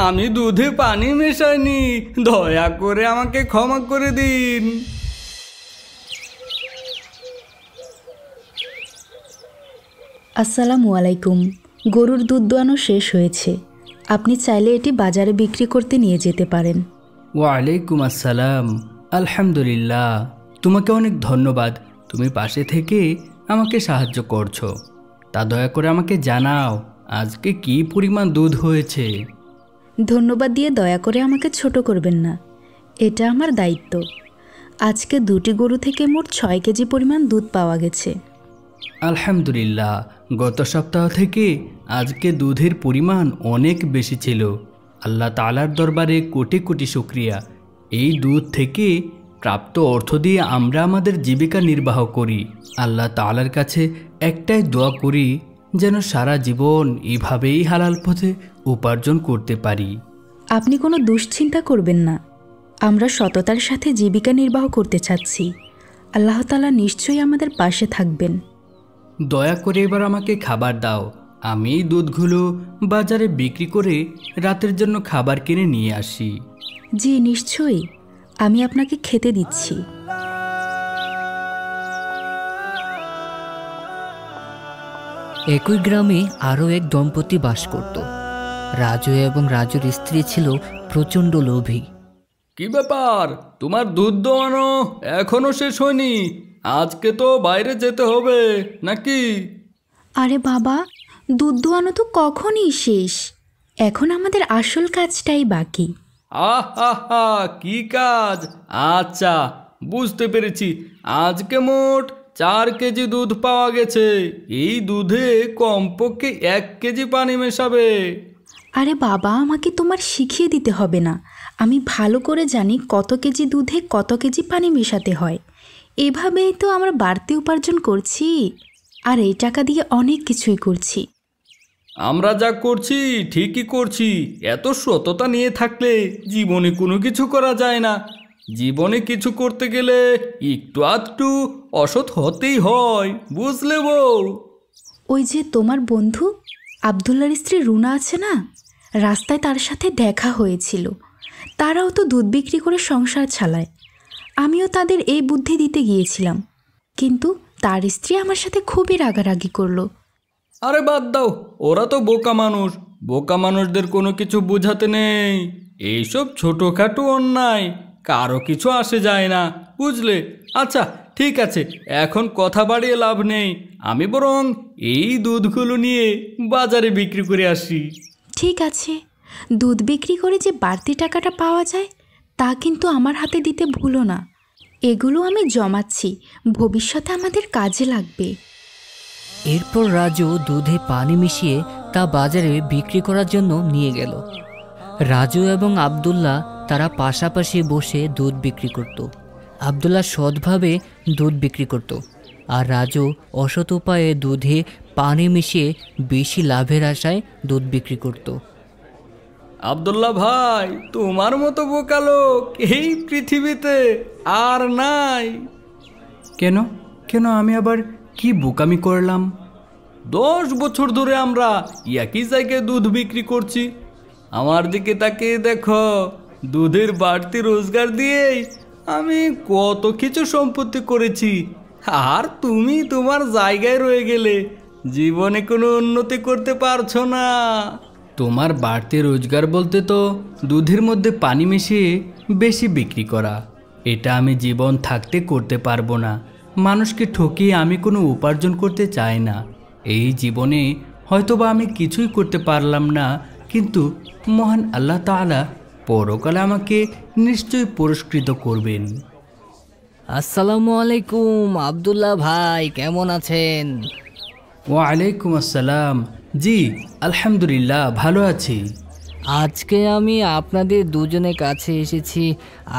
আমি দুধে পানি মেশাইনি, দয়া করে আমাকে ক্ষমা করে দিন। আসসালামু আলাইকুম। গরুর দুধ দোয়ানো শেষ হয়েছে, আপনি চাইলে এটি বাজারে বিক্রি করতে নিয়ে যেতে পারেন। ওয়ালাইকুম আসসালাম। আলহামদুলিল্লাহ, তোমাকে অনেক ধন্যবাদ। তুমি পাশে থেকে আমাকে সাহায্য করছো। তা দয়া করে আমাকে জানাও আজকে কি পরিমাণ দুধ হয়েছে। ধন্যবাদ দিয়ে দয়া করে আমাকে ছোট করবেন না, এটা আমার দায়িত্ব। আজকে 2টি গরু থেকে মোট 6 কেজি পরিমাণ দুধ পাওয়া গেছে। আলহামদুলিল্লাহ, গত সপ্তাহ থেকে আজকে দুধের পরিমাণ অনেক বেশি ছিল। আল্লাহ তাআলার দরবারে কোটি কোটি শুকরিয়া। এই দুধ থেকে প্রাপ্ত অর্থ দিয়ে আমরা আমাদের জীবিকা নির্বাহ করি। আল্লাহ তাআলার কাছে একটাই দোয়া করি, যেন সারা জীবন এভাবেই হালাল পথে উপার্জন করতে পারি। আপনি কোনো দুশ্চিন্তা করবেন না, আমরা সততার সাথে জীবিকা নির্বাহ করতে চাচ্ছি। আল্লাহ তাআলা নিশ্চয়ই আমাদের পাশে থাকবেন। দয়া করে এবার আমাকে খাবার দাও। আমি এই দুধগুলো বাজারে বিক্রি করে রাতের জন্য খাবার কিনে নিয়ে আসি। জি নিশ্চয়ই, আমি আপনাকে খেতে দিচ্ছি। একই গ্রামে আরও এক দম্পতি বাস করত। রাজু এবং রাজুর স্ত্রী ছিল প্রচণ্ড লোভী। কি ব্যাপার, তোমার দুধ দোয়ানো এখনো শেষ হয়নি? আজকে তো বাইরে যেতে হবে নাকি? আরে বাবা, দুধ দোয়ানো তো কখনই শেষ, এখন আমাদের আসল কাজটাই বাকি। আহা, কি কাজ? আচ্ছা, বুঝতে পেরেছি। আজকে মোট 4 কেজি দুধ পাওয়া গেছে। এই দুধে কমপক্ষে 1 কেজি পানি মেশাবে। আরে বাবা, আমাকে তোমার শিখিয়ে দিতে হবে না, আমি ভালো করে জানি কত কেজি দুধে কত কেজি পানি মেশাতে হয়। এভাবেই তো আমরা বাড়তি উপার্জন করছি, আর এই টাকা দিয়ে অনেক কিছুই করছি। আমরা যা করছি ঠিকই করছি। এত সততা নিয়ে থাকলে জীবনে কোনো কিছু করা যায় না। জীবনে কিছু করতে গেলে একটু আধটু অসৎ হতেই হয়, বুঝলে বউ? ওই যে তোমার বন্ধু আবদুল্লার স্ত্রী রুনা আছে না, রাস্তায় তার সাথে দেখা হয়েছিল। তারাও তো দুধ বিক্রি করে সংসার চালায়। আমিও তাদের এই বুদ্ধি দিতে গিয়েছিলাম, কিন্তু তার স্ত্রী আমার সাথে খুবই রাগারাগি করলো। আরে বাদ দাও, ওরা তো বোকা মানুষ। বোকা মানুষদের কোনো কিছু বোঝাতে নেই। এইসব ছোটোখাটো অন্যায় কারো কিছু আসে যায় না, বুঝলে? আচ্ছা ঠিক আছে, এখন কথা বাড়িয়ে লাভ নেই। আমি বরং এই দুধগুলো নিয়ে বাজারে বিক্রি করে আসি। ঠিক আছে, দুধ বিক্রি করে যে বাড়তি টাকাটা পাওয়া যায় তা কিন্তু আমার হাতে দিতে ভুলো না। এগুলো আমি জমাচ্ছি, ভবিষ্যতে আমাদের কাজে লাগবে। এরপর রাজু দুধে পানি মিশিয়ে তা বাজারে বিক্রি করার জন্য নিয়ে গেল। রাজু এবং আবদুল্লাহ তারা পাশাপাশি বসে দুধ বিক্রি করত। আবদুল্লাহ সৎভাবে দুধ বিক্রি করত, আর রাজু অসৎ উপায়ে দুধে পানি মিশিয়ে বেশি লাভের আশায় দুধ বিক্রি করত। আব্দুল্লাহ ভাই, তোমার মতো বোকা লোক এই পৃথিবীতে আর নাই। কেন কেন আমি আবার কি বোকামি করলাম? 10 বছর ধরে আমরা একই জায়গায় দুধ বিক্রি করছি। আমার দিকে তাকিয়ে দেখো, দুধের বাড়তি রোজগার দিয়েই আমি কত কিছু সম্পত্তি করেছি। আর তুমি তোমার জায়গায় রয়ে গেলে, জীবনে কোনো উন্নতি করতে পারছো না। তোমার বাড়তি রোজগার বলতে তো দুধের মধ্যে পানি মিশিয়ে বেশি বিক্রি করা। এটা আমি জীবন থাকতে করতে পারবো না। মানুষকে ঠকিয়ে আমি কোনো উপার্জন করতে চাই না। এই জীবনে হয়তোবা আমি কিছুই করতে পারলাম না, কিন্তু মহান আল্লাহ তাআলা পরকালে আমাকে নিশ্চয়ই পুরস্কৃত করবেন। আসসালামু আলাইকুম আবদুল্লাহ ভাই, কেমন আছেন? ওয়ালাইকুম আসসালাম। জি আলহামদুলিল্লাহ, ভালো আছি। আজকে আমি আপনাদের দুজনের কাছে এসেছি।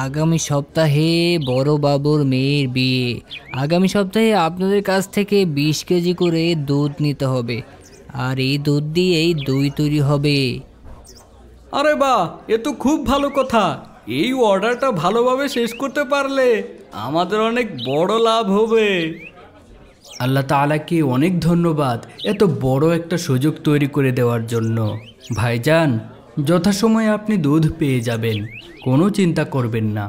আগামী সপ্তাহে বড় বাবুর মেয়ের বিয়ে। আগামী সপ্তাহে আপনাদের কাছ থেকে 20 কেজি করে দুধ নিতে হবে, আর এই দুধ দিয়েই দই তৈরি হবে। আরে বাহ, এ তো খুব ভালো কথা। এই অর্ডারটা ভালোভাবে শেষ করতে পারলে আমাদের অনেক বড় লাভ হবে। আল্লাহ তাআলাকে অনেক ধন্যবাদ এত বড় একটা সুযোগ তৈরি করে দেওয়ার জন্য। ভাইজান, যথাসময়ে আপনি দুধ পেয়ে যাবেন, কোনো চিন্তা করবেন না।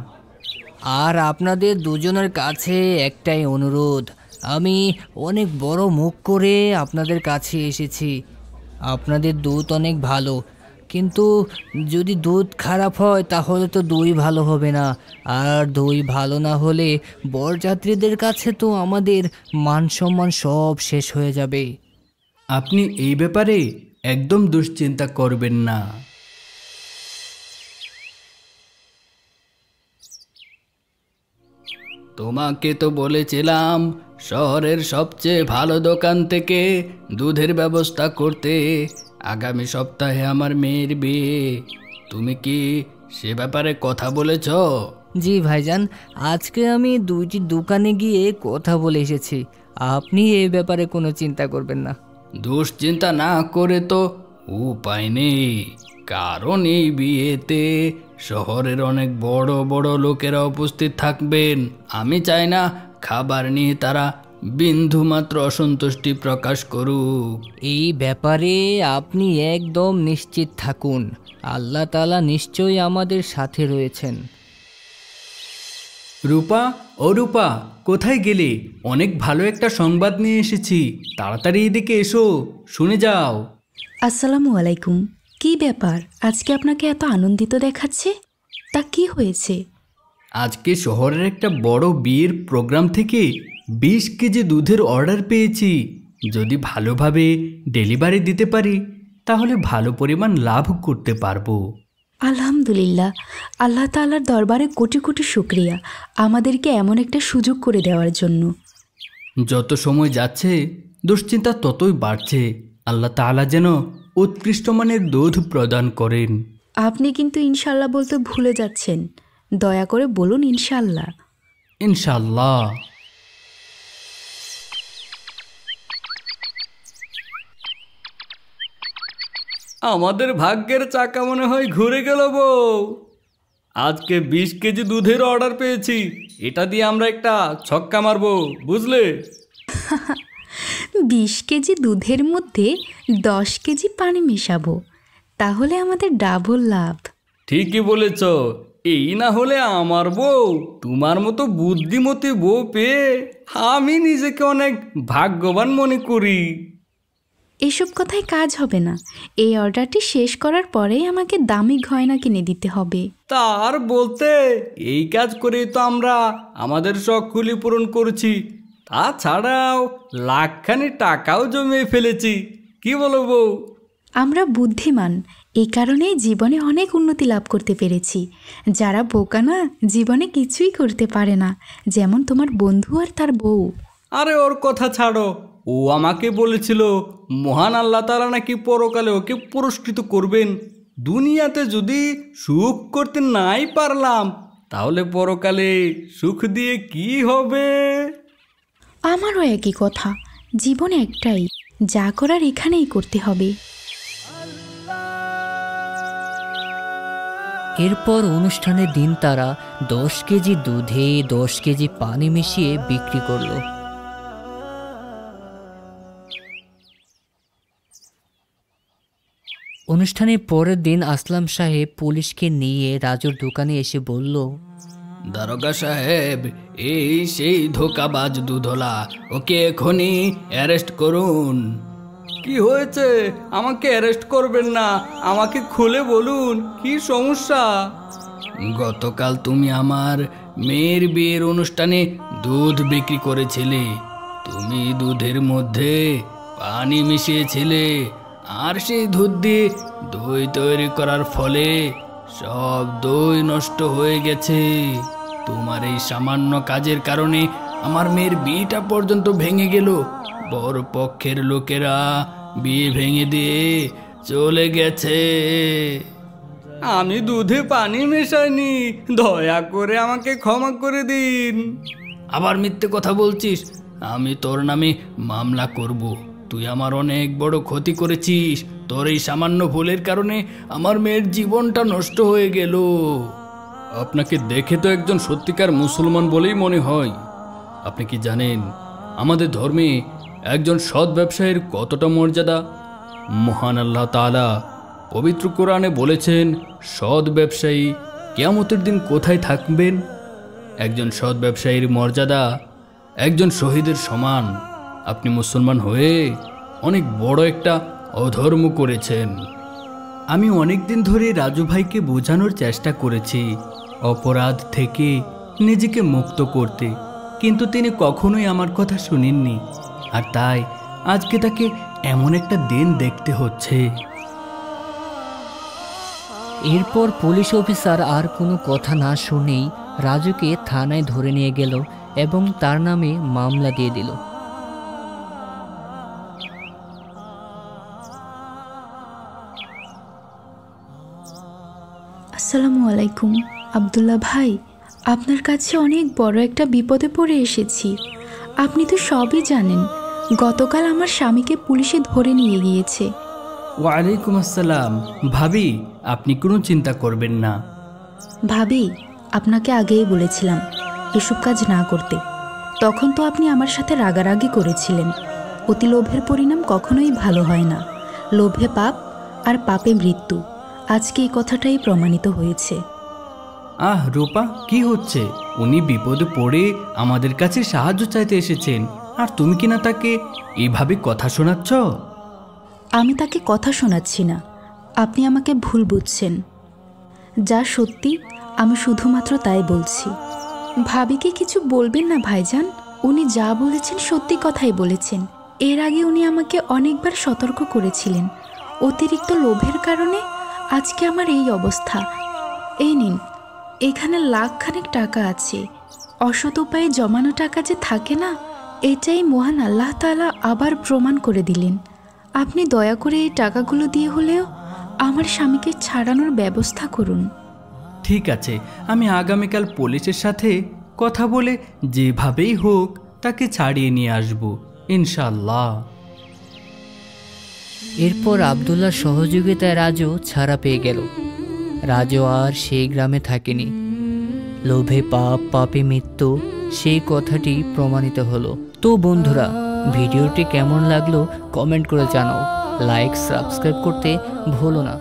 আর আপনাদের দুজনের কাছে একটাই অনুরোধ, আমি অনেক বড় মুখ করে আপনাদের কাছে এসেছি। আপনাদের দুধ অনেক ভালো, কিন্তু যদি দুধ খারাপ হয় তাহলে তো দই ভালো হবে না, আর দই ভালো না হলে বরযাত্রীদের কাছে তো আমাদের মান সম্মান সব শেষ হয়ে যাবে। আপনি এই ব্যাপারে একদম দুশ্চিন্তা করবেন না। তোমাকে তো বলেছিলাম শহরের সবচেয়ে ভালো দোকান থেকে দুধের ব্যবস্থা করতে। আগামী সপ্তাহে আমার মেয়ের বিয়ে, তুমি কি সে ব্যাপারে কথা বলেছ? জি ভাইজান, আজকে আমি 2টি দোকানে গিয়ে কথা বলে এসেছি। আপনি এই ব্যাপারে কোনো চিন্তা করবেন না। দুশ্চিন্তা না করে তো উপায় নেই, কারণ এই বিয়েতে শহরের অনেক বড় বড় লোকেরা উপস্থিত থাকবেন। আমি চাই না খাবার নিয়ে তারা বিন্দুমাত্র অসন্তুষ্টি প্রকাশ করুক। এই ব্যাপারে আপনি একদম নিশ্চিত থাকুন, আল্লাহ তাআলা নিশ্চয়ই আমাদের সাথে রয়েছেন। রূপা, ও রূপা, কোথায় গেলে? অনেক ভালো একটা সংবাদ নিয়ে এসেছি, তাড়াতাড়ি এদিকে এসো, শুনে যাও। আসসালামু আলাইকুম। কি ব্যাপার, আজকে আপনাকে এত আনন্দিত দেখাচ্ছে? তা কি হয়েছে? আজকে শহরের একটা বড় বিয়ের প্রোগ্রাম থেকে 20 কেজি দুধের অর্ডার পেয়েছি। যদি ভালোভাবে ডেলিভারি দিতে পারি তাহলে ভালো পরিমাণ লাভ করতে পারবো। আলহামদুলিল্লাহ, আল্লাহ তাআলার দরবারে কোটি কোটি শুকরিয়া আমাদেরকে এমন একটা সুযোগ করে দেওয়ার জন্য। যত সময় যাচ্ছে দুশ্চিন্তা ততই বাড়ছে। আল্লাহ তাআলা যেন উৎকৃষ্ট মানের দুধ প্রদান করেন। আপনি কিন্তু ইনশাল্লাহ বলতে ভুলে যাচ্ছেন, দয়া করে বলুন ইনশাল্লাহ। ইনশাআল্লাহ। আমাদের ভাগ্যের চাকা মনে হয় ঘুরে গেল বউ। আজকে 20 কেজি দুধের অর্ডার পেয়েছি, এটা দিয়ে আমরা একটা ছক্কা মারবো, বুঝলে? 20 কেজি দুধের মধ্যে 10 কেজি পানি মেশাবো, তাহলে আমাদের ডাবল লাভ। ঠিকই বলেছ। এই না হলে আমার বউ, তোমার মতো বুদ্ধিমতী বউ পেয়ে আমি নিজেকে অনেক ভাগ্যবান মনে করি। এসব কথায় কাজ হবে না, এই অর্ডারটি শেষ করার পরেই আমাকে দামি গয়না কিনে দিতে হবে। তার বলতে এই কাজ করেই তো আমরা আমাদের শখগুলি পূরণ করেছি, তাছাড়াও লাখখানি টাকাও জমিয়ে ফেলেছি। কি বলো বউ? আমরা বুদ্ধিমান, এই কারণেই জীবনে অনেক উন্নতি লাভ করতে পেরেছি। যারা বোকা না, জীবনে কিছুই করতে পারে না, যেমন তোমার বন্ধু আর তার বউ। আরে ওর কথা ছাড়ো, ও আমাকে বলেছিল মহান আল্লাহ তাআলা নাকি পরকালে ওকে পুরস্কৃত করবেন। দুনিয়াতে যদি সুখ করতে নাই পারলাম তাহলে পরকালে সুখ দিয়ে কি হবে? আমারও একই কথা, জীবন একটাই, যা করার এখানেই করতে হবে। এরপর অনুষ্ঠানের দিন তারা 10 কেজি দুধে 10 কেজি পানি মিশিয়ে বিক্রি করলো। অনুষ্ঠানের পরের দিন আসলাম সাহেব পুলিশকে নিয়ে রাজুর দোকানে এসে বলল, দারোগা সাহেব, এই সেই ধোকাবাজ দুধওয়ালা, ওকে এখনই অ্যারেস্ট করুন। কি হয়েছে? আমাকে অ্যারেস্ট করবেন না, আমাকে খুলে বলুন কি সমস্যা। গতকাল তুমি আমার মেয়ের বিয়ের অনুষ্ঠানে দুধ বিক্রি করেছিলে। তুমি দুধের মধ্যে পানি মিশিয়েছিলে, আর সেই দুধ দিয়ে দই তৈরি করার ফলে সব দই নষ্ট হয়ে গেছে। তোমার এই সামান্য কাজের কারণে আমার মেয়ের বিয়েটা পর্যন্ত ভেঙে গেল। বড় পক্ষের লোকেরা বিয়ে ভেঙে দিয়ে চলে গেছে। আমি দুধে পানি মেশাইনি, দয়া করে আমাকে ক্ষমা করে দিন। আবার মিথ্যে কথা বলছিস, আমি তোর নামে মামলা করব। তুই আমার অনেক বড় ক্ষতি করেছিস, তোর এই সামান্য ভুলের কারণে আমার মেয়ের জীবনটা নষ্ট হয়ে গেল। আপনাকে দেখে তো একজন সত্যিকার মুসলমান বলেই মনে হয়। আপনি কি জানেন আমাদের ধর্মে একজন সৎ ব্যবসায়ীর কতটা মর্যাদা? মহান আল্লাহ তাআলা পবিত্র কোরআনে বলেছেন সৎ ব্যবসায়ী কিয়ামতের দিন কোথায় থাকবেন? একজন সৎ ব্যবসায়ীর মর্যাদা একজন শহীদের সমান। আপনি মুসলমান হয়ে অনেক বড় একটা অধর্ম করেছেন। আমি অনেক দিন ধরে রাজু ভাইকে বোঝানোর চেষ্টা করেছি অপরাধ থেকে নিজেকে মুক্ত করতে, কিন্তু তিনি কখনোই আমার কথা শুনেননি। আর তাই আজকে তাকে এমন একটা দিন দেখতে হচ্ছে। এরপর পুলিশ অফিসার আর কোনো কথা না শুনেই রাজুকে থানায় ধরে নিয়ে গেল এবং তার নামে মামলা দিয়ে দিল। আসসালামু আলাইকুম আব্দুল্লাহ ভাই, আপনার কাছে অনেক বড় একটা বিপদে পড়ে এসেছি। আপনি তো সবই জানেন, গতকাল আমার স্বামীকে পুলিশে ধরে নিয়ে গিয়েছে। ওয়ালাইকুম আসসালাম। ভাবি, আপনি কোনো চিন্তা করবেন না। ভাবি, আপনাকে আগেই বলেছিলাম এসব কাজ না করতে। তখন তো আপনি আমার সাথে রাগারাগি করেছিলেন। অতি লোভের পরিণাম কখনোই ভালো হয় না। লোভে পাপ আর পাপে মৃত্যু। আজকে এই কথাটাই প্রমাণিত হয়েছে। আহ রূপা, কি হচ্ছে? উনি বিপদে পড়ে আমাদের কাছে সাহায্য চাইতে এসেছেন, আর তুমি কিনা তাকে এইভাবে কথা শোনাচ্ছ? আমি তাকে কথা শোনাচ্ছি না, আপনি আমাকে ভুল বুঝছেন। যা সত্যি আমি শুধুমাত্র তাই বলছি। ভাবিকে কিছু বলবেন না ভাইজান, উনি যা বলেছেন সত্যি কথাই বলেছেন। এর আগে উনি আমাকে অনেকবার সতর্ক করেছিলেন। অতিরিক্ত লোভের কারণে আজকে আমার এই অবস্থা। এই নিন, এখানে লাখখানেক টাকা আছে। অসৎ উপায়ে জমানো টাকা যে থাকে না, এটাই মহান আল্লাহ তাআলা আবার প্রমাণ করে দিলেন। আপনি দয়া করে এই টাকাগুলো দিয়ে হলেও আমার স্বামীকে ছাড়ানোর ব্যবস্থা করুন। ঠিক আছে, আমি আগামীকাল পুলিশের সাথে কথা বলে যেভাবেই হোক তাকে ছাড়িয়ে নিয়ে আসব ইনশাল্লাহ। এরপর আব্দুল্লার সহযোগিতায় রাজু ছাড়া পেয়ে গেল। রাজু আর সেই গ্রামে থাকেনি। লোভে পাপ, পাপে মৃত্যু, সেই কথাটি প্রমাণিত হলো। তো বন্ধুরা, ভিডিওটি কেমন লাগলো কমেন্ট করে জানাও। লাইক, সাবস্ক্রাইব করতে ভুলো না।